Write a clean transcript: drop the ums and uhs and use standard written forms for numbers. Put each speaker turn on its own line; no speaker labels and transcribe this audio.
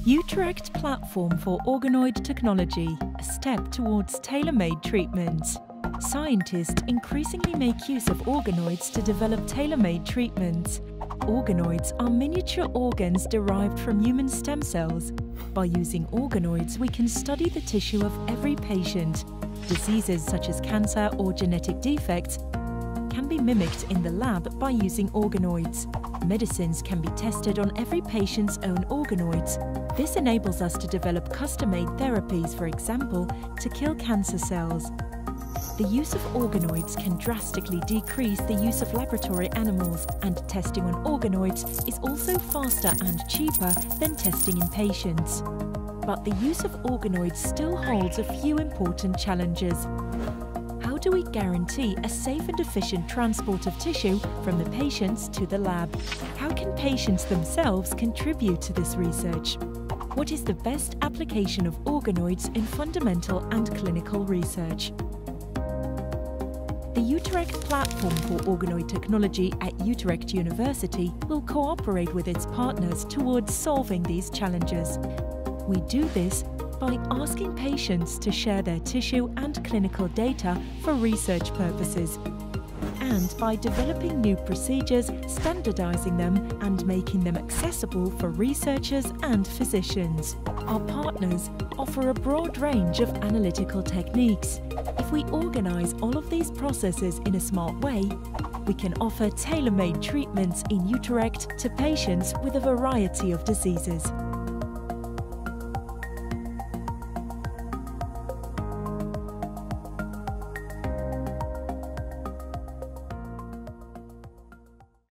Utrecht Platform for Organoid Technology, a step towards tailor-made treatments. Scientists increasingly make use of organoids to develop tailor-made treatments. Organoids are miniature organs derived from human stem cells. By using organoids, we can study the tissue of every patient. Diseases such as cancer or genetic defects can be mimicked in the lab by using organoids. Medicines can be tested on every patient's own organoids. This enables us to develop custom-made therapies, for example, to kill cancer cells. The use of organoids can drastically decrease the use of laboratory animals, and testing on organoids is also faster and cheaper than testing in patients. But the use of organoids still holds a few important challenges. How do we guarantee a safe and efficient transport of tissue from the patients to the lab? How can patients themselves contribute to this research? What is the best application of organoids in fundamental and clinical research? The Utrecht Platform for Organoid Technology at Utrecht University will cooperate with its partners towards solving these challenges. We do this by asking patients to share their tissue and clinical data for research purposes, and by developing new procedures, standardizing them, and making them accessible for researchers and physicians. Our partners offer a broad range of analytical techniques. If we organize all of these processes in a smart way, we can offer tailor-made treatments in Utrecht to patients with a variety of diseases.